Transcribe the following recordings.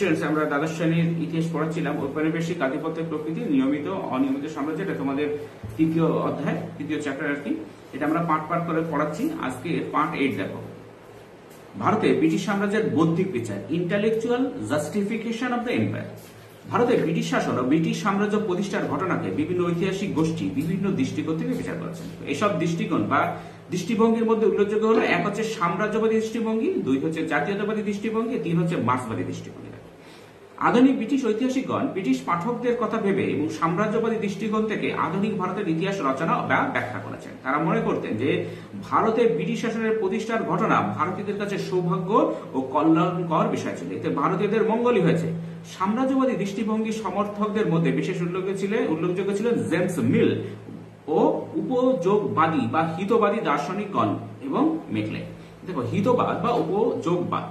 Students, আমরা দ্বাদশ শ্রেণীর ইতিহাস পড়াচ্ছিলাম ঔপনিবেশিক আধিপত্যের প্রকৃতি, নিয়মিত অনিয়মিত সাম্রাজ্য। এটা তোমাদের তৃতীয় অধ্যায়, তৃতীয় চ্যাপ্টার আর কি। এটা আমরা পার্ট পার্ট করে পড়াচ্ছি। আজকে পার্ট 8 দেখো। ভারতে ব্রিটিশ সাম্রাজ্যের বৌদ্ধিক বিচার, intellectual justification of the empire. ভারতে ব্রিটিশ শাসন ও ব্রিটিশ সাম্রাজ্য প্রতিষ্ঠার ঘটনাকে বিভিন্ন ঐতিহাসিক গোষ্ঠী বিভিন্ন দৃষ্টিকোণ থেকে বিচার করেছেন। এসব দৃষ্টিকোণ বা দৃষ্টিভঙ্গির মধ্যে উল্লেখযোগ্য হলো, এক হচ্ছে সাম্রাজ্যবাদী দৃষ্টিভঙ্গি, দুই হচ্ছে জাতীয়তাবাদী দৃষ্টিভঙ্গি, তিন হচ্ছে মার্ক্সবাদী দৃষ্টিভঙ্গি। আধুনিক ব্রিটিশ ঐতিহাসিকগণ ব্রিটিশ পাঠকদের কথা ভেবে এবং সাম্রাজ্যবাদী দৃষ্টিকোণ থেকে আধুনিক ভারতের ইতিহাস রচনা বা ব্যাখ্যা করেছেন। তারা মনে করতেন যে ভারতে ব্রিটিশ শাসনের প্রতিষ্ঠার ঘটনা ভারতীয়দের কাছে সৌভাগ্য ও কল্যাণকর বিষয় ছিল, এতে ভারতীয়দের মঙ্গলই হয়েছে। সাম্রাজ্যবাদী দৃষ্টিভঙ্গি সমর্থকদের মধ্যে বিশেষ উল্লেখযোগ্য ছিলেন জেমস মিল ও উপযোগবাদী বা হিতবাদী দার্শনিকগণ এবং মেকলে। দেখো, হিতবাদ বা উপযোগবাদ,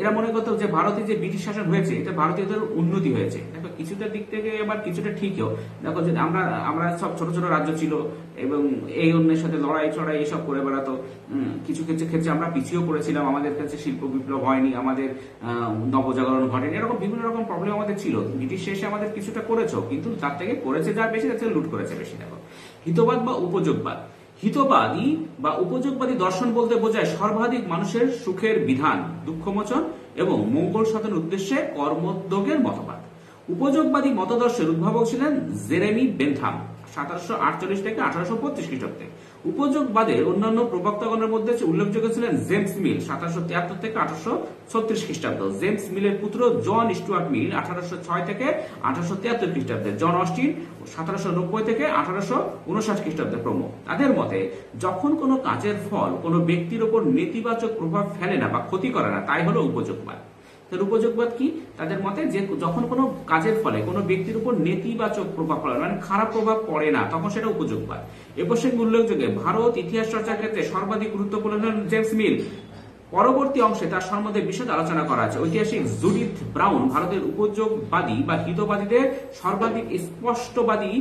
এরা মনে করতো যে ভারতে যে ব্রিটিশ শাসন হয়েছে এটা ভারতীয়দের উন্নতি হয়েছে। দেখো, কিছুটা দিক থেকে আবার কিছুটা ঠিকও। দেখো, যে আমরা সব ছোট ছোট রাজ্য ছিল এবং এই অন্যের সাথে লড়াই চড়াই এইসব করে বেড়াতো। কিছু ক্ষেত্রে আমরা পিছিয়েও পড়েছিলাম, আমাদের কাছে শিল্প বিপ্লব হয়নি, আমাদের নবজাগরণ ঘটেনি, এরকম বিভিন্ন রকম প্রবলেম আমাদের ছিল। ব্রিটিশ শেষে আমাদের কিছুটা করেছো, কিন্তু তার থেকে করেছে যা বেশি, তার থেকে লুট করেছে বেশি। দেখো, হিতবাদ বা উপযোগবাদ। হিতবাদী বা উপযোগবাদী দর্শন বলতে বোঝায় সর্বাধিক মানুষের সুখের বিধান, দুঃখমোচন এবং মঙ্গল সাধন উদ্দেশ্যে কর্মোদ্যোগের মতবাদ। উপযোগবাদী মতদর্শের উদ্ভাবক ছিলেন জেরেমি বেন্থাম, 1748 থেকে 1832 খ্রিস্টাব্দে। উপযোগবাদের অন্যান্য প্রবক্তাগণের মধ্যে উল্লেখযোগ্য ছিলেন জেমস মিল, 1773 থেকে 1836 খ্রিস্টাব্দ। জেমস মিলের পুত্র জন স্টুয়ার্ট মিল, 1806 থেকে 1873 খ্রিস্টাব্দে। জন অস্টিন, 1790 থেকে 1859 খ্রিস্টাব্দে প্রমুখ। তাদের মতে, যখন কোনো কাজের ফল কোনো ব্যক্তির উপর নেতিবাচক প্রভাব ফেলে না বা ক্ষতি করে না, তাই হলো উপযোগবাদ। উপযোগবাদ কি? তাদের মতে যে যখন কোনো কাজের ফলে কোনো ব্যক্তির উপর নেতিবাচক প্রভাব পড়ে, মানে খারাপ প্রভাব পড়ে না, তখন সেটা উপযোগবাদ। এ প্রসঙ্গে উল্লেখযোগ্য, ভারত ইতিহাস চর্চার ক্ষেত্রে সর্বাধিক গুরুত্বপূর্ণ হলেন জেমস মিল। পরবর্তী অংশে তার সম্বন্ধে বিশদ আলোচনা করা আছে। ঐতিহাসিক জুডিথ ব্রাউন ভারতের উপযোগবাদী বা হিতবাদীদের সর্বাধিক স্পষ্টবাদী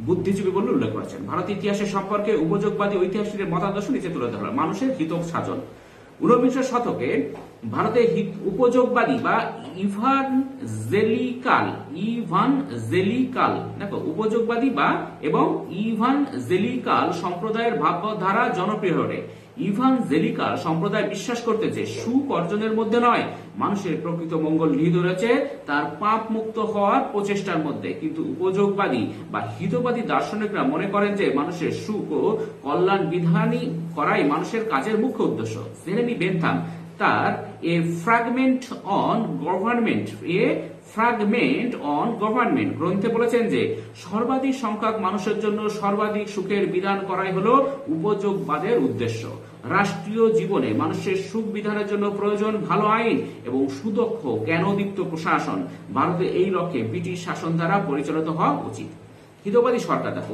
বুদ্ধিজীবী বলে উল্লেখ করেছেন। ভারতীয় ইতিহাসের সম্পর্কে উপযোগবাদী ঐতিহাসিকদের মতাদর্শ নিচে তুলে ধরা: মানুষের হিত সাধন। 19বিংশ শতকে ভারতে উপযোগবাদী বা ইভানজেলিকাল দেখো উপযোগবাদী বা এবং ইভানজেলিকাল সম্প্রদায়ের ভাবধারা জনপ্রিয় হয়ে। ইভানজেলিকাল সম্প্রদায় বিশ্বাস করতে যে সুখ অর্জনের মধ্যে নয়, মানুষের প্রকৃত মঙ্গল নিহিত রয়েছে তার পাপ মুক্ত হওয়ার প্রচেষ্টার মধ্যে। কিন্তু উপযোগবাদী বা হিতবাদী দার্শনিকরা মনে করেন যে মানুষের সুখ ও কল্যাণ বিধানী করাই মানুষের কাজের মুখ্য উদ্দেশ্য। জেরেমি বেন্থাম তার এ ফ্র্যাগমেন্ট অন গভর্নমেন্ট গ্রন্থে বলেছেন যে সর্বাধিক সংখ্যক মানুষের জন্য সর্বাধিক সুখের বিধান করাই হলো উপযোগবাদের উদ্দেশ্য। রাষ্ট্রীয় জীবনে মানুষের সুখ বিধানের জন্য প্রয়োজন ভালো আইন এবং সুদক্ষ জ্ঞানোদীপ্ত প্রশাসন। ভারতে এই লক্ষ্যে ব্রিটিশ শাসন দ্বারা পরিচালিত হওয়া উচিত। হিতবাদী সরকার। দেখো,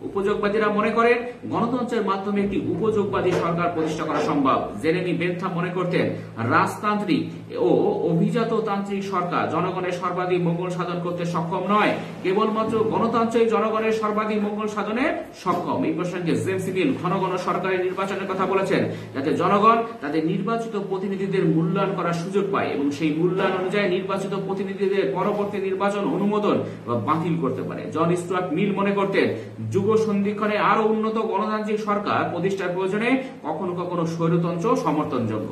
উপযোগবাদীরা মনে করেন গণতন্ত্রের মাধ্যমে একটি উপযোগবাদী সরকার প্রতিষ্ঠা করা সম্ভব। জেরেমি বেন্থাম মনে করতেন রাজতান্ত্রিক ও অভিজাততান্ত্রিক সরকার জনগণের সর্বাধিক মঙ্গল সাধন করতে সক্ষম নয়, কেবলমাত্র গণতন্ত্রই জনগণের সর্বাধিক মঙ্গল সাধনে সক্ষম। এই প্রসঙ্গে জেমস মিল ঘন ঘন সরকারি নির্বাচনের কথা বলেছেন, যাতে জনগণ তাদের নির্বাচিত প্রতিনিধিদের মূল্যায়ন করার সুযোগ পায় এবং সেই মূল্যায়ন অনুযায়ী নির্বাচিত প্রতিনিধিদের পরবর্তী নির্বাচন অনুমোদন বা বাতিল করতে পারে। জন স্টুয়ার্ট মিল মনে করতেন যুগ সন্ধিক্ষণে আরো উন্নত গণতান্ত্রিক সরকার প্রতিষ্ঠার প্রয়োজনে কখনো কখনো স্বৈরতন্ত্র সমর্থনযোগ্য।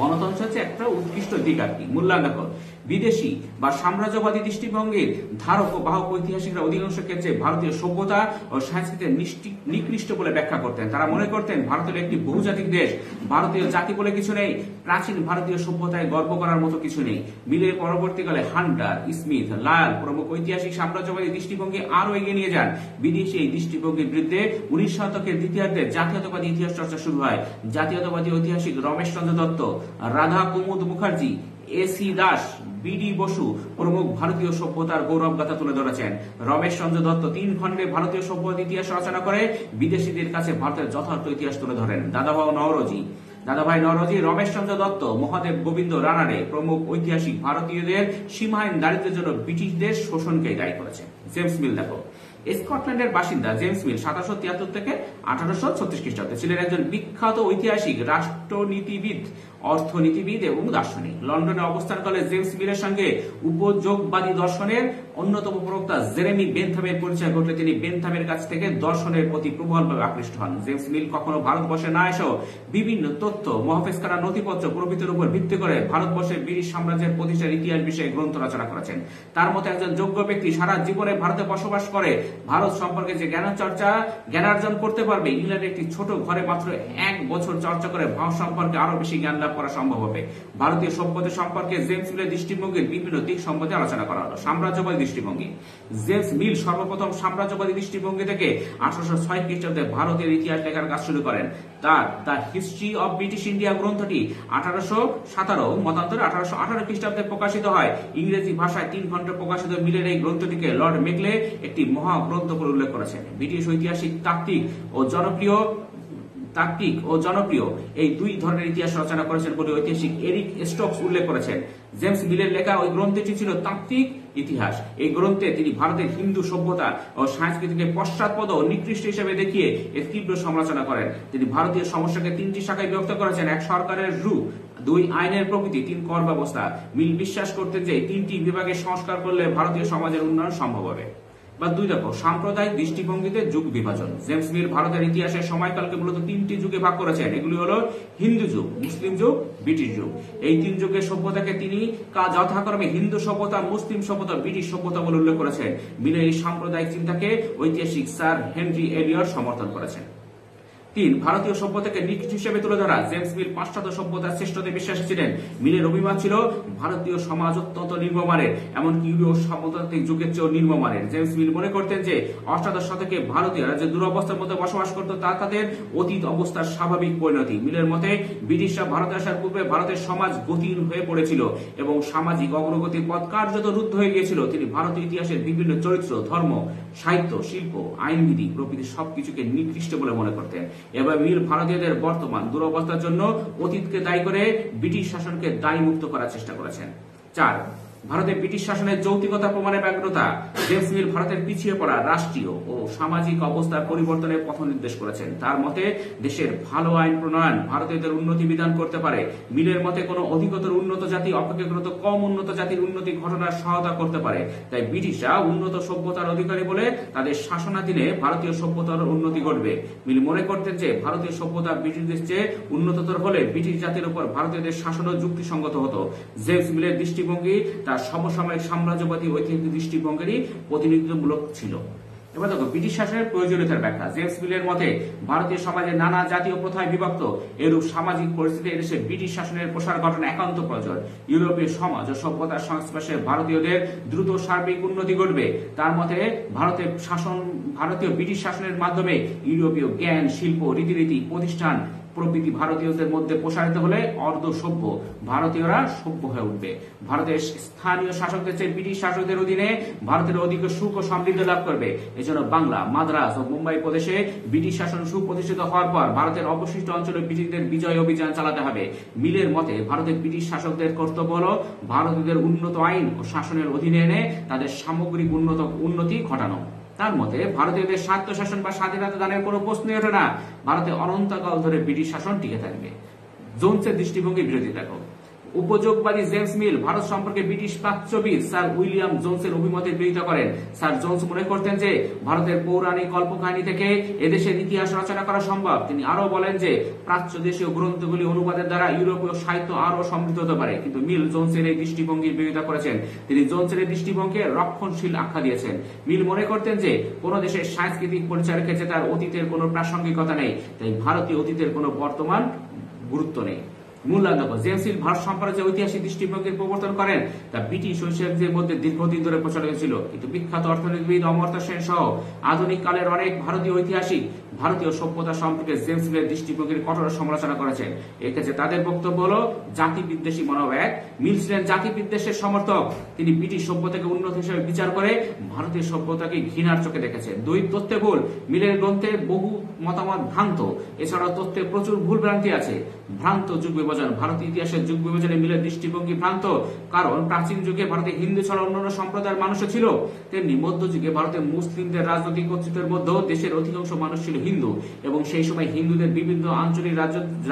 গণতন্ত্র হচ্ছে একটা উৎকৃষ্ট দিক আর কি। মূল্যায়ন দেখো, বিদেশি বা সাম্রাজ্যবাদী দৃষ্টিভঙ্গির ধারক ও বাহক ঐতিহাসিকরা অধিকাংশ ক্ষেত্রে ভারতীয় সভ্যতা ও সংস্কৃতির নিকৃষ্ট বলে ব্যাখ্যা করতেন। তারা মনে করতেন ভারত হল একটি বহুজাতিক দেশ, ভারতীয় জাতি বলে কিছু নেই, প্রাচীন ভারতীয় সভ্যতায় গর্ব করার মতো কিছু নেই। মিলের পরবর্তীকালে হান্টার, স্মিথ, লায়াল প্রমুখ ঐতিহাসিক সাম্রাজ্যবাদী দৃষ্টিভঙ্গি আরো এগিয়ে নিয়ে যান। বিদেশি এই দৃষ্টিভঙ্গির বিরুদ্ধে 19 শতকের দ্বিতীয়ার্ধে জাতীয়তাবাদী ইতিহাস চর্চা শুরু হয়। জাতীয়তাবাদী ঐতিহাসিক রমেশ চন্দ্র দত্ত, রাধা কুমুদ মুখার্জি, এসি দাস, বিডি বসু প্রমুখ ভারতীয় সভ্যতার গৌরবগাথা তুলে ধরেছেন। রমেশ চন্দ্র দত্ত 3 খণ্ডে ভারতীয় সভ্যতার ইতিহাস রচনা করে বিদেশিদের কাছে ভারতের যথার্থ ইতিহাস তুলে ধরেন। দাদাভাই নওরোজি, রমেশ চন্দ্র দত্ত, মহাদেব গোবিন্দ রানাডে প্রমুখ ঐতিহাসিক ভারতীয়দের সীমাহীন দারিদ্র্যের জন্য ব্রিটিশদের শোষণকে দায়ী করেছেন। জেমস মিল দেখো, স্কটল্যান্ডের বাসিন্দা জেমস মিল 1773 থেকে 1836 খ্রিস্টাব্দে ছিলেন একজন বিখ্যাত ঐতিহাসিক, রাষ্ট্রনীতিবিদ অর্থনীতিবিদ এবং দার্শনিক। লন্ডনে অবস্থানকালে জেমস মিলের সঙ্গে উপযোগবাদী দর্শনের অন্যতম প্রবক্তা জেরেমি বেনথামের পরিচয় ঘটলে তিনি বেনথামের কাছ থেকে দর্শনের প্রতি প্রবলভাবে আকৃষ্ট হন। জেমস মিল কখনো ভারতবর্ষে না এসেও বিভিন্ন তথ্য, মহাফেজখানা নথিপত্র প্রভৃতির উপর ভিত্তি করে ভারতবর্ষের ব্রিটিশ সাম্রাজ্যের প্রতিষ্ঠার ইতিহাস বিষয়ে গ্রন্থ রচনা করেছেন। তার মতো একজন যোগ্য ব্যক্তি সারা জীবনে ভারতে বসবাস করে ভারত সম্পর্কে যে জ্ঞানার্জন করতে পারবে, ইংল্যান্ডের একটি ছোট ঘরে মাত্র 1 বছর চর্চা করে ভারত সম্পর্কে আরো বেশি জ্ঞান লাভ করা সম্ভব হবে। ভারতীয় সভ্যতা সম্পর্কে জেমস মিলের দৃষ্টিভঙ্গির বিভিন্ন দিক সম্বন্ধে আলোচনা করা হলো। সাম্রাজ্যবাদী দৃষ্টিভঙ্গি। জেমস মিল সর্বপ্রথম সাম্রাজ্যবাদী দৃষ্টিভঙ্গি থেকে 1806 খ্রিস্টাব্দে ভারতের ইতিহাস লেখার কাজ শুরু করেন। তার the history of British India গ্রন্থটি 1817 মতান্তরে 1818 খ্রিস্টাব্দে প্রকাশিত হয়। ইংরেজি ভাষায় 3 খণ্ডে প্রকাশিত মিলের এই গ্রন্থটিকে লর্ড মেকলে একটি মহাগ্রন্থ বলে উল্লেখ করেছেন। ব্রিটিশ ঐতিহাসিক তাত্ত্বিক ও জনপ্রিয় এই দুই ধরনের ইতিহাস রচনা করেছেন বলে ঐতিহাসিক এরিক স্টোকস উল্লেখ করেছেন। জেমস মিলের লেখা ওই গ্রন্থটি ছিল তাত্ত্বিক ইতিহাস। এই গ্রন্থে তিনি ভারতের হিন্দু সভ্যতা ও সংস্কৃতিকে পশ্চাৎপদ ও নিকৃষ্ট হিসেবে দেখিয়ে এর তীব্র সমালোচনা করেন। তিনি ভারতীয় সমস্যাকে 3টি শাখায় বিভক্ত করেছেন: 1 সরকারের রূপ, 2 আইনের প্রকৃতি, 3 কর ব্যবস্থা। মিল বিশ্বাস করতেন যে 3টি বিভাগে সংস্কার করলে ভারতীয় সমাজের উন্নয়ন সম্ভব হবে। বা 2 দেখো, সাম্প্রদায়িক দৃষ্টিভঙ্গিতে যুগ বিভাজন। জেমস মিল ভারতের ইতিহাসের সময়কালকে মূলত 3টি যুগে ভাগ করেছেন। এগুলি হলো হিন্দু যুগ, মুসলিম যুগ, ব্রিটিশ যুগ। এই 3 যুগের সভ্যতাকে তিনি যথাক্রমে হিন্দু সভ্যতা, মুসলিম সভ্যতা, ব্রিটিশ সভ্যতা বলে উল্লেখ করেছেন। মিলের এই সাম্প্রদায়িক চিন্তাকে ঐতিহাসিক স্যার হেনরি এলিয়ট সমর্থন করেছেন। 3 ভারতীয় সভ্যতাকে নিকৃষ্ট হিসেবে তুলে ধরা। জেমস মিল পাশ্চাত্য সভ্যতার শ্রেষ্ঠতে বিশ্বাসী ছিলেন। মিলের অভিমত ছিল ভারতীয় সমাজ অত্যন্ত নিম্নমানের, এমনকি ইউরোপীয় সাম্প্রদায়িক যুগের চেয়েও নিম্নমানের। জেমস মিল মনে করতেন যে অষ্টাদশ শতকে ভারতীয়রা যে দুরবস্থার মধ্যে বসবাস করত তা তাদের অতীত অবস্থার স্বাভাবিক পরিণতি। মিলের মতে ব্রিটিশরা ভারতে আসার পূর্বে ভারতের সমাজ গতিহীন হয়ে পড়েছিল এবং সামাজিক অগ্রগতির পথ কার্যত রুদ্ধ হয়ে গিয়েছিল। তিনি ভারতীয় ইতিহাসের বিভিন্ন চরিত্র, ধর্ম, সাহিত্য, শিল্প, আইনবিধি প্রভৃতি সবকিছুকে নিকৃষ্ট বলে মনে করতেন। এবার মিল ভারতীয়দের বর্তমান দুরবস্থার জন্য অতীতকে দায়ী করে ব্রিটিশ শাসনকে দায়ী মুক্ত করার চেষ্টা করেছেন। 4 ভারতে ব্রিটিশ শাসনের যৌক্তিকতা প্রমাণের ব্যগ্রতা। জেমস মিল ভারতের পিছিয়ে পড়া রাষ্ট্রীয় ও সামাজিক অবস্থার পরিবর্তনের পথ নির্দেশ করেছেন। তার মতে দেশের ভালো আইন প্রণয়ন ভারতীয়দের উন্নতি বিধান করতে পারে। মিলের মতে কোনো অধিকতর উন্নত জাতি অপেক্ষাকৃত কম উন্নত জাতির উন্নতি ঘটনার সহায়তা করতে পারে। তাই ব্রিটিশরা উন্নত সভ্যতার অধিকারী বলে তাদের শাসনাধীনে ভারতীয় সভ্যতার উন্নতি ঘটবে। মিল মনে করতেন যে ভারতীয় সভ্যতা ব্রিটিশদের চেয়ে উন্নততর হলে ব্রিটিশ জাতির উপর ভারতীয়দের শাসনও যুক্তিসঙ্গত হতো। জেমস মিলের দৃষ্টিভঙ্গি তার সমসাময়িক সাম্রাজ্যবাদী ঐতিহাসিক দৃষ্টিভঙ্গিরই প্রতিনিধিত্বমূলক ছিল। এবার দেখো ব্রিটিশ শাসনের প্রয়োজনীয়তার ব্যাখ্যা। জেমস মিলের মতে ভারতীয় সমাজে নানা জাতীয় প্রথায় বিভক্ত। এরূপ সামাজিক পরিস্থিতি এদেশে ব্রিটিশ শাসনের প্রসার ঘটনা একান্ত প্রয়োজন। ইউরোপীয় সমাজ ও সভ্যতার সংস্পর্শে ভারতীয়দের দ্রুত সার্বিক উন্নতি ঘটবে। তার মতে ভারতীয় ব্রিটিশ শাসনের মাধ্যমে ইউরোপীয় জ্ঞান, শিল্প, রীতিনীতি, প্রতিষ্ঠান প্রভৃতি ভারতীয়দের মধ্যে প্রসারিত হলে অর্ধ সভ্য ভারতীয়রা সভ্য হয়ে উঠবে। ভারতের স্থানীয় শাসকদের চেয়ে ব্রিটিশ শাসকদের অধীনে ভারতের অধিক সুখ ও সমৃদ্ধি লাভ করবে। এজন্য বাংলা, মাদ্রাজ ও মুম্বাই প্রদেশে ব্রিটিশ শাসন সুপ্রতিষ্ঠিত হওয়ার পর ভারতের অবশিষ্ট অঞ্চলে ব্রিটিশদের বিজয় অভিযান চালাতে হবে। মিলের মতে ভারতের ব্রিটিশ শাসকদের কর্তব্য হল ভারতীয়দের উন্নত আইন ও শাসনের অধীনে এনে তাদের সামগ্রিক উন্নতি ঘটানো। তার মতে ভারতীয়দের স্বায়ত্তশাসন বা স্বাধীনতা দানের কোনো প্রশ্নই ওঠে না। ভারতে অনন্তকাল ধরে ব্রিটিশ শাসন টিকে থাকবে। জোনসের দৃষ্টিভঙ্গি বিরোধী দেখো। উপযোগবাদী জেমস মিল ভারত সম্পর্কে ব্রিটিশ প্রাচ্যবিদ স্যার উইলিয়াম জোনসের অভিমতের বিরোধিতা করেন। স্যার জোনস মনে করতেন যে ভারতের পৌরাণিক কল্পকাহিনী থেকে এদেশের ইতিহাস রচনা করা সম্ভব। তিনি আরো বলেন যে প্রাচ্য দেশীয় গ্রন্থগুলি অনুবাদের দ্বারা ইউরোপীয় সাহিত্য আরো সমৃদ্ধ হতে পারে। কিন্তু মিল জোনসের এই দৃষ্টিভঙ্গির বিরোধিতা করেছেন। তিনি জোনসের এই দৃষ্টিভঙ্গিকে রক্ষণশীল আখ্যা দিয়েছেন। মিল মনে করতেন যে কোন দেশের সাংস্কৃতিক পরিচয়ের ক্ষেত্রে তার অতীতের কোনো প্রাসঙ্গিকতা নেই, তাই ভারতীয় অতীতের কোনো বর্তমান গুরুত্ব নেই। মূল্যায়ন দেখো। জেমস মিল ভারত সম্পর্কে যে ঐতিহাসিক দৃষ্টিভঙ্গির প্রবর্তন করেন তা ব্রিটিশ ঐতিহাসিকদের মধ্যে দীর্ঘদিন ধরে প্রচলিত ছিল। কিন্তু বিখ্যাত অর্থনীতিবিদ অমর্ত্য সেন সহ আধুনিক কালের অনেক ভারতীয় ঐতিহাসিক ভারতীয় সভ্যতা সম্পর্কে জেমস মিলের দৃষ্টিভঙ্গির কঠোর সমালোচনা করেছেন। এক্ষেত্রে তাদের বক্তব্য হল জাতি বিদ্বেষী মনোভাব। মিল ছিলেন জাতি বিদ্বেষের সমর্থক। তিনি ব্রিটিশ সভ্যতাকে উন্নত হিসেবে বিচার করে ভারতীয় সভ্যতাকে ঘৃণার চোখে দেখেছেন। 2 তথ্যে ভুল। মিলের গ্রন্থে বহু মতামত ভ্রান্ত। এছাড়াও তথ্যে প্রচুর ভুল ভ্রান্তি আছে। ভ্রান্ত যুগ বিভাজন। ভারতীয় ইতিহাসের যুগ বিভাজনে মিলের দৃষ্টিভঙ্গি ভ্রান্ত, কারণ প্রাচীন যুগে ভারতে হিন্দু ছাড়া অন্যান্য সম্প্রদায়ের মানুষও ছিল। তেমনি মধ্যযুগে ভারতে মুসলিমদের রাজনৈতিক কর্তৃত্বের মধ্যেও দেশের অধিকাংশ মানুষ ছিল হিন্দু এবং সেই সময় হিন্দুদের বিভিন্ন আঞ্চলিক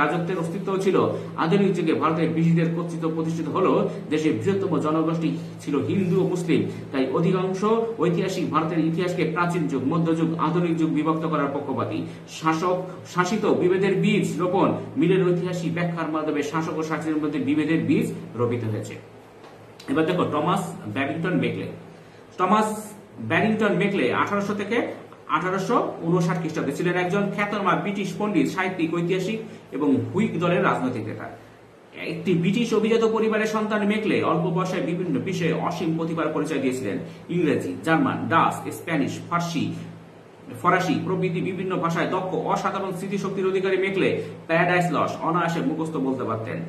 রাজত্বের অস্তিত্ব ছিল। আধুনিক যুগে ভারতের ব্রিটিশদের কর্তৃত্ব প্রতিষ্ঠিত হলো দেশের বৃহত্তম জনগোষ্ঠী ছিল হিন্দু ও মুসলিম। তাই অধিকাংশ ঐতিহাসিক ভারতের ইতিহাসকে প্রাচীন যুগ, মধ্যযুগ, আধুনিক যুগ বিভক্ত করার পক্ষপাতী। শাসিত বিভেদের বীজ রোপণ মিলের ঐতিহাসিক ব্যাখ্যার মাধ্যমে শাসক ও শাসিতের মধ্যে বিভেদের বীজ রোপিত হয়েছে। এবার দেখো টমাস ব্যারিংটন মেকলে। টমাস ব্যারিংটন মেকলে 1800 থেকে 1859 খ্রিস্টাব্দে ছিলেন একজন খ্যাতনামা ব্রিটিশ পণ্ডিত, সাহিত্যিক, ঐতিহাসিক এবং হুইগ দলের রাজনৈতিক নেতা। একটি ব্রিটিশ অভিজাত পরিবারের সন্তান মেকলে অল্প বয়সে বিভিন্ন বিষয়ে অসীম প্রতিভার পরিচয় দিয়েছিলেন। ইংরেজি, জার্মান, ডাচ, স্প্যানিশ, ফরাসি প্রভৃতি বিভিন্ন ভাষায় দক্ষ, অসাধারণ স্মৃতিশক্তির অধিকারী মেকলে প্যারাডাইস লস্ট অনায়াসে মুখস্থ বলতে পারতেন।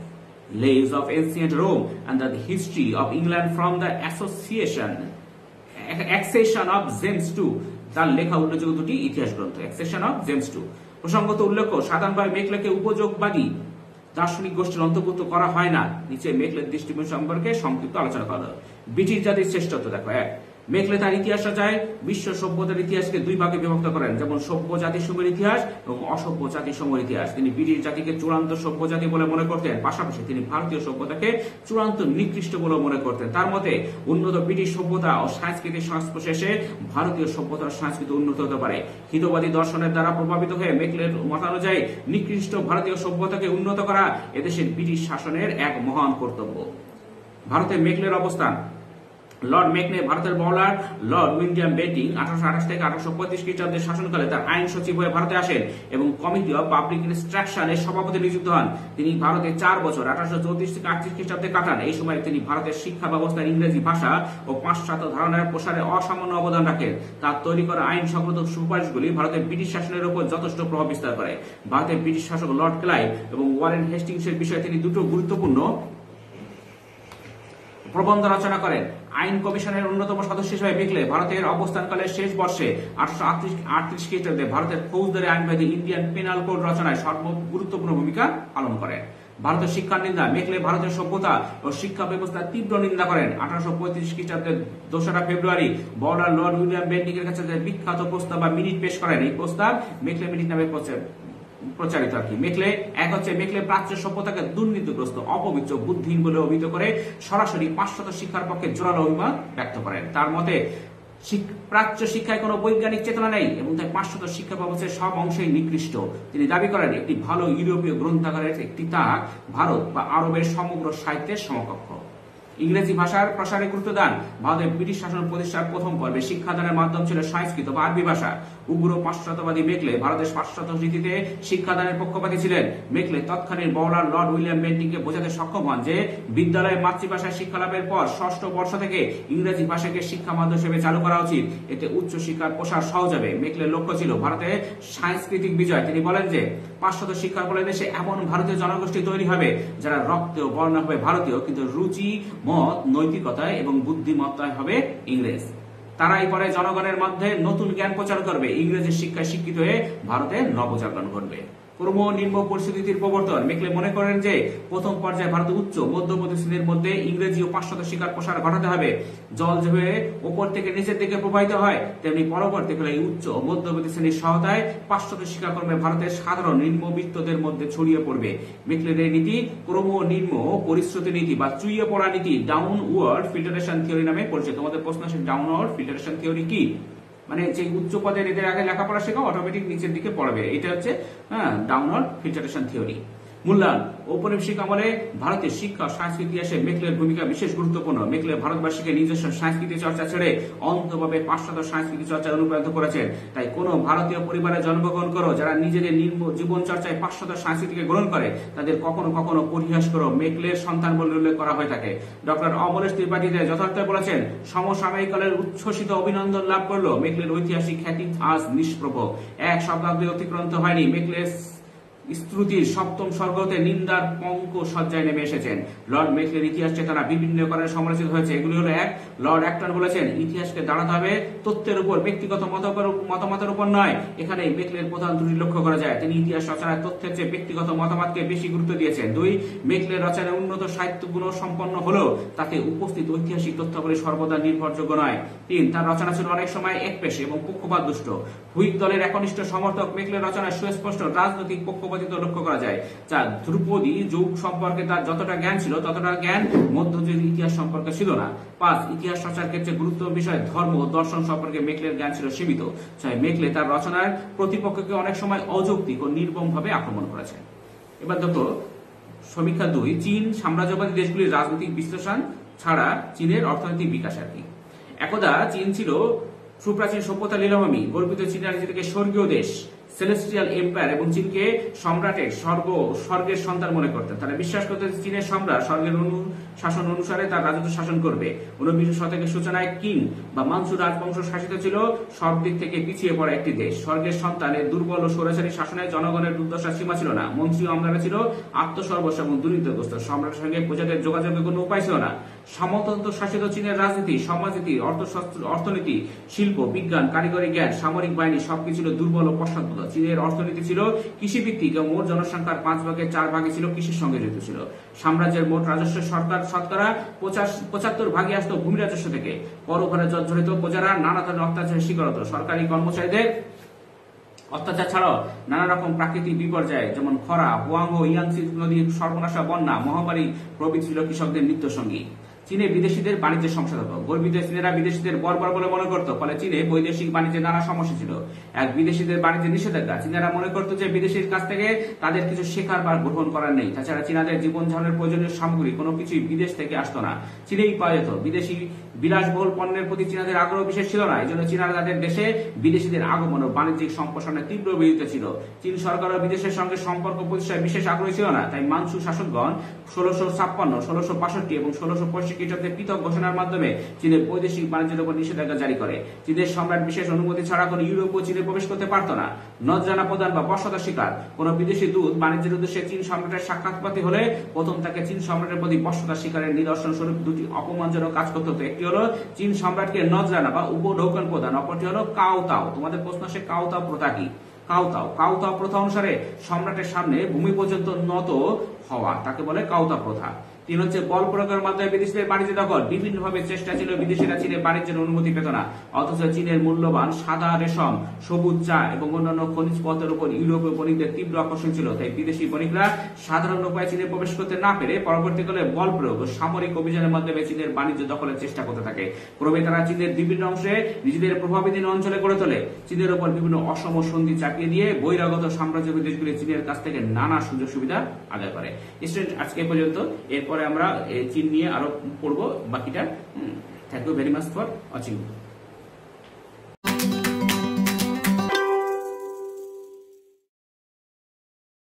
Lives of Ancient Rome and the History of England from the Accession of James II, তার লেখা উল্লেখযোগ্য দুটি ইতিহাস গ্রন্থ। Accession of James II। প্রসঙ্গত উল্লেখ্য, সাধারণভাবে মেকলেকে উপযোগবাদী দার্শনিক গোষ্ঠীর অন্তর্ভুক্ত করা হয় না। নিচে মেকলের দৃষ্টিভঙ্গি সম্পর্কে সংক্ষিপ্ত আলোচনা করা হলো। ব্রিটিশ জাতির শ্রেষ্ঠত্ব দেখো। মেকলে তার ইতিহাস রচনায় বিশ্ব সভ্যতার ইতিহাসকে দুই ভাগে বিভক্ত করেন, যেমন সভ্য জাতিসমূহের ইতিহাস এবং অসভ্য জাতিসমূহের ইতিহাস। তিনি ব্রিটিশ জাতিকে চূড়ান্ত সভ্য জাতি বলে মনে করতেন, পাশাপাশি তিনি ভারতীয় সভ্যতাকে চূড়ান্ত নিকৃষ্ট বলে মনে করতেন। তার মতে উন্নত ব্রিটিশ সভ্যতা ও সংস্কৃতির সংস্পর্শে এসে ভারতীয় সভ্যতার সংস্কৃতি উন্নত হতে পারে। হিতবাদী দর্শনের দ্বারা প্রভাবিত হয়ে মেকলের মতানুযায়ী নিকৃষ্ট ভারতীয় সভ্যতাকে উন্নত করা এদেশের ব্রিটিশ শাসনের এক মহান কর্তব্য। ভারতে মেকলের অবস্থান। লর্ড মেকলে ভারতের বড়লাট লর্ড উইলিয়াম বেন্টিং 1828 থেকে 1835 খ্রিস্টাব্দের শাসনকালে তার আইন সচিব হয়ে ভারতে আসেন এবং কমিটি অফ পাবলিক ইনস্ট্রাকশনের সভাপতি নিযুক্ত হন। তিনি ভারতে 4 বছর 1834 থেকে 38 খ্রিস্টাব্দে কাটান। এই সময় তিনি ভারতের শিক্ষা ব্যবস্থার ইংরেজি ভাষা ও পাশ্চাত্য ধারণার প্রসারে অসামান্য অবদান রাখেন। তার তৈরি করা আইন সংক্রান্ত সুপারিশগুলি ভারতের ব্রিটিশ শাসনের উপর যথেষ্ট প্রভাব বিস্তার করে। ভারতের ব্রিটিশ শাসক লর্ড ক্লাইভ এবং ওয়ারেন হেস্টিংসের বিষয়ে তিনি দুটো গুরুত্বপূর্ণ প্রবন্ধ রচনা করেন। আইন কমিশনের অন্যতম সদস্য হিসেবে মেকলে ভারতের অবস্থানকালের শেষ বর্ষে 1838 খ্রিস্টাব্দে ভারতের ফৌজদারি আইনবাদী ইন্ডিয়ান পেনাল কোড রচনায় গুরুত্বপূর্ণ ভূমিকা পালন করেন। ভারতের শিক্ষার নিন্দা। মেকলে ভারতের সভ্যতা ও শিক্ষা ব্যবস্থার তীব্র নিন্দা করেন। 1835 খ্রিস্টাব্দের 2 ফেব্রুয়ারি বড়লাট লর্ড উইলিয়াম বেন্টিং এর কাছে বিখ্যাত প্রস্তাব বা মিনিট পেশ করেন। এই প্রস্তাব মেকলে মিনিট নামে প্রচারিত আর কি। মেকলে প্রাচ্য সভ্যতাকে দুর্নীতিগ্রস্ত, অপবিত্র, বুদ্ধিহীন বলে অভিহিত করে সরাসরি পাশ্চাত্য শিক্ষার পক্ষে জোরালো অভিমত ব্যক্ত করেন। তার মতে প্রাচ্য শিক্ষায় কোনো বৈজ্ঞানিক চেতনা নেই এবং তাই পাশ্চাত্য শিক্ষা ব্যবস্থার সব অংশই নিকৃষ্ট। তিনি দাবি করেন একটি ভালো ইউরোপীয় গ্রন্থাগারের একটি তাক ভারত বা আরবের সমগ্র সাহিত্যের সমকক্ষ। ইংরেজি ভাষার প্রসারে গুরুত্ব দান। ভারতের ব্রিটিশ শাসন প্রতিষ্ঠার প্রথম পর্বে শিক্ষাদানের মাধ্যম ছিল সংস্কৃত বা আরবি ভাষা। উগ্র পাশ্চাত্যবাদী মেকলে ভারতের পাশ্চাত্য রীতিতে শিক্ষাদানের পক্ষপাতী ছিলেন। মেকলে তৎকালীন বড়লাট লর্ড উইলিয়াম বেন্টিংকে বোঝাতে সক্ষম হন যে বিদ্যালয়ে মাতৃভাষায় শিক্ষা লাভের পর ষষ্ঠ বর্ষ থেকে ইংরেজি ভাষাকে শিক্ষা মাধ্যম হিসেবে চালু করা উচিত, এতে উচ্চ শিক্ষার প্রসার সহজ হবে। মেকলের লক্ষ্য ছিল ভারতে সাংস্কৃতিক বিজয়। তিনি বলেন যে পাশ্চাত্য শিক্ষার ফলে দেশে এমন ভারতীয় জনগোষ্ঠী তৈরি হবে যারা রক্তে ও বর্ণ হবে ভারতীয়, কিন্তু রুচি, মত, নৈতিকতায় এবং বুদ্ধিমত্তায় হবে ইংরেজ। তারাই পরে জনগণের মধ্যে নতুন জ্ঞান প্রচার করবে। ইংরেজির শিক্ষায় শিক্ষিত হয়ে ভারতে নবজাগরণ ঘটবে। ক্রম নিম্ন পরিস্থিতির প্রবর্তন। মেকলে মনে করেন যে প্রথম পর্যায়ে ভারত উচ্চ মধ্যবর্তী শ্রেণীর মধ্যে ইংরেজি ও পাশ্চাত্য শিক্ষার প্রসার ঘটাতে হবে। জল যেভাবে উপর থেকে নিচের দিকে প্রবাহিত হয় তেমনি পরবর্তীকালে উচ্চ ও মধ্যবর্তী শ্রেণীর সহায়তায় পাশ্চাত্য শিক্ষাক্রমে ভারতের সাধারণ নিম্নবিত্তদের মধ্যে ছড়িয়ে পড়বে। মেকলের এই নীতি ক্রম নিম্ন পরিশ্রুতি নীতি বা চুইয়ে পড়া নীতি, ডাউনওয়ার্ড ফিল্টারেশন থিওরি নামে পরিচিত। তোমাদের প্রশ্ন আসে ডাউনওয়ার্ড ফিল্টারেশন থিওরি কি? মানে যে উচ্চ পদের এদের আগে লেখাপড়া শেখা অটোমেটিক নিচের দিকে পড়বে, এটা হচ্ছে ডাউনওয়ার্ড ফিল্টারেশন থিওরি। মূল্যায়ন। ঔপনিবেশিক আমলে ভারতের শিক্ষা সংস্কৃতি ইতিহাসে মেকলের ভূমিকা বিশেষ গুরুত্বপূর্ণ। মেকলে ভারতবাসীকে নিজস্ব সংস্কৃতি চর্চা ছেড়ে অন্ধভাবে পাশ্চাত্য সংস্কৃতি চর্চায় অনুপ্রাণিত করেছেন। তাই কোনো ভারতীয় পরিবারে জন্মগ্রহণ করো যারা নিজেদের জীবন চর্চায় পাশ্চাত্য সংস্কৃতিকে গ্রহণ করে তাদের কখনো কখনো পরিহাস করো। মেকলের সন্তান বলে উল্লেখ করা হয়ে থাকে। ডক্টর অমরেশ ত্রিপাঠী যথার্থ বলেছেন, সমসাময়িক কালের উচ্ছ্বসিত অভিনন্দন লাভ করলো। মেকলের ঐতিহাসিক খ্যাতি আজ নিষ্প্রভ। 1 শতাব্দী অতিক্রান্ত হয়নি। স্তুতির সপ্তম স্বর্গতে নিন্দার পঙ্ক সজ্জায় নেমে এসেছেন। লর্ড মেকলের ইতিহাস চেতনা বিভিন্ন কারণে সমালোচিত হয়েছে। এগুলি হলো: 1, লর্ড অ্যাক্টন বলেছেন ইতিহাসকে দাঁড়াতে হবে তথ্যের উপর, ব্যক্তিগত মতামতের উপর নয়। এখানে মেকলের প্রধান ত্রুটি লক্ষ্য করা যায়। তিনি ইতিহাস রচনায় তথ্যের চেয়ে ব্যক্তিগত মতামতকে বেশি গুরুত্ব দিয়েছেন। 2, মেকলের রচনায় উন্নত সাহিত্য গুণ সম্পন্ন হলেও তাতে উপস্থিত ঐতিহাসিক তথ্যাবলী সর্বদা নির্ভরযোগ্য নয়। 3, তার রচনা ছিল অনেক সময় একপেশে এবং পক্ষপাত দুষ্ট। হুইগ দলের একনিষ্ঠ সমর্থক মেকলের রচনায় সুস্পষ্ট রাজনৈতিক পক্ষপাতিত্ব লক্ষ্য করা যায়। 4, ধ্রুপদী যুগ সম্পর্কে তার যতটা জ্ঞান ছিল ততটা জ্ঞান মধ্যযুগীয় ইতিহাস সম্পর্কে ছিল না। 5, ইতিহাস চর্চার ক্ষেত্রে গুরুত্বপূর্ণ বিষয় ধর্ম ও দর্শন সম্পর্কে মেকলের জ্ঞান ছিল সীমিত। 6, মেকলে তার রচনার প্রতিপক্ষকে অনেক সময় অযৌক্তিক ও নির্মমভাবে আক্রমণ করেছেন। এবার দেখো সমীক্ষা 2, চীন সাম্রাজ্যবাদী দেশগুলির রাজনৈতিক বিশ্লেষণ ছাড়া চীনের অর্থনৈতিক বিকাশ আর কি। একদা চীন ছিল সুপ্রাচীন সভ্যতা লীলাভূমি। গর্বিত চীনা নিজেদেরকে স্বর্গীয় দেশ, সেলেস্টিয়াল এম্পায়ার, এবং চীনকে সম্রাটের স্বর্গের সন্তান মনে করতেন। তারা বিশ্বাস করতেন চীনের সম্রাট স্বর্গের শাসন অনুসারে তার রাজত্ব শাসন করবে। 19 শতকের সূচনায় কিং বা মানচু রাজবংশ শাসিত ছিল সব দিক থেকে পিছিয়ে পড়া একটি দেশ। স্বর্গের সন্তানের দুর্বল ও স্বৈরাচারী শাসনে জনগণের দুর্দশার সীমা ছিল না। মন্ত্রী আমলারা ছিল আত্মসর্বস্ব এবং দুর্নীতিগ্রস্ত। সম্রাটের সঙ্গে প্রজাদের যোগাযোগের কোনো উপায় ছিল না। সামন্ততন্ত্র শাসিত চীনের রাজনীতি, সমাজনীতি, অর্থনীতি, শিল্প, বিজ্ঞান, কারিগরি জ্ঞান, সামরিক বাহিনী সবকিছু ছিল দুর্বল ও পশ্চাৎপদ। চীনের অর্থনীতি ছিল কৃষিভিত্তিক এবং মোট জনসংখ্যার 5 ভাগের 4 ভাগই ছিল কৃষির সঙ্গে জড়িত ছিল। সাম্রাজ্যের মোট রাজস্ব সরকার শতকরা 75 ভাগই আসতো ভূমি রাজস্ব থেকে। পরভারে জর্জরিত প্রজারা নানা ধরনের অত্যাচারের শিকার হতো। সরকারি কর্মচারীদের অত্যাচার ছাড়াও নানা রকম প্রাকৃতিক বিপর্যয় যেমন খরা, হুয়াংহো, ইয়াংসি নদীর সর্বনাশা, বন্যা, মহামারী প্রভৃতি ছিল কৃষকদের নিত্যসঙ্গী। চীনে বিদেশিদের বাণিজ্যের সমস্যা হতো। গর্বিত চীনেরা বিদেশিদের বর্বর বলে মনে করত, ফলে চীনে বৈদেশিক বাণিজ্যে নানা সমস্যা ছিল। এক, বিদেশিদের বাণিজ্যে নিষেধাজ্ঞা। চীনেরা মনে করত যে বিদেশির কাছ থেকে তাদের কিছু শেখার বা গ্রহণ করার নেই। তাছাড়া চীনাদের জীবনধারণের প্রয়োজনীয় সামগ্রী কোনো কিছুই বিদেশ থেকে আসতো না, চীনেই পাওয়া যেত। বিদেশি বিলাসবহুল পণ্যের প্রতি চীনাদের আগ্রহ বিশেষ ছিল না। এই জন্য চীনারা তাদের দেশে বিদেশিদের আগমন ও বাণিজ্যিক সম্প্রসারণের তীব্র বিরোধিতা ছিল। চীন সরকার ও বিদেশের সঙ্গে সম্পর্ক প্রতিষ্ঠায় বিশেষ আগ্রহী ছিল না। তাই মানচু শাসকগণ 1656, 1665 এবং 1665 খ্রিস্টাব্দে পৃথক ঘোষণার মাধ্যমে চীনের বৈদেশিক বাণিজ্যের উপর নিষেধাজ্ঞা জারি করে। চীনের সম্রাট বিশেষ অনুমতি ছাড়া কোনো ইউরোপীয় চীনে প্রবেশ করতে পারত না। নজরানা প্রদান বা বশ্যতা শিকার। কোন বিদেশি দূত বাণিজ্যের উদ্দেশ্যে চীন সম্রাটের সাক্ষাৎপ্রার্থী হলে প্রথম তাকে চীন সম্রাটের প্রতি বশ্যতা শিকারের নিদর্শন স্বরূপ 2টি অপমানজনক কাজ করতে হতো। একটি হলো চীন সম্রাটকে নজরানা বা উপঢৌকন প্রদান, অপরটি হলো কাওতাও। তোমাদের প্রশ্ন আসে কাওতাও প্রথা কি? কাওতাও প্রথা অনুসারে সম্রাটের সামনে ভূমি পর্যন্ত নত হওয়া তাকে বলে কাওতা প্রথা। 3 হচ্ছে বল প্রয়োগের মাধ্যমে বিদেশিদের বাণিজ্য দখল। বিভিন্নভাবে চেষ্টা ছিল, বিদেশিরা চীনে বাণিজ্যের অনুমতি পেত না। অথচ চীনের মূল্যবান সাদা রেশম, সবুজ চা এবং অন্যান্য খনিজ পদার্থের উপর ইউরোপীয় বণিকদের তীব্র আকর্ষণ ছিল। তাই বিদেশি বণিকরা সাধারণ উপায়ে চীনে প্রবেশ করতে না পেরে পরবর্তীকালে বল প্রয়োগ ও সামরিক অভিযানের মাধ্যমে চীনের বাণিজ্য দখলের চেষ্টা করতে থাকে। ক্রমে তারা চীনের বিভিন্ন অংশে নিজেদের প্রভাবাধীন অঞ্চলে গড়ে তোলে। চীনের উপর বিভিন্ন অসম সন্ধি চাপিয়ে দিয়ে বহিরাগত সাম্রাজ্যবাদী দেশগুলি চীনের কাছ থেকে নানা সুযোগ সুবিধা আদায় করে। স্টুডেন্ট, আজকে পর্যন্ত। এরপরে আমরা চীন নিয়ে আরো পড়বো বাকিটা। Thank you very much for watching.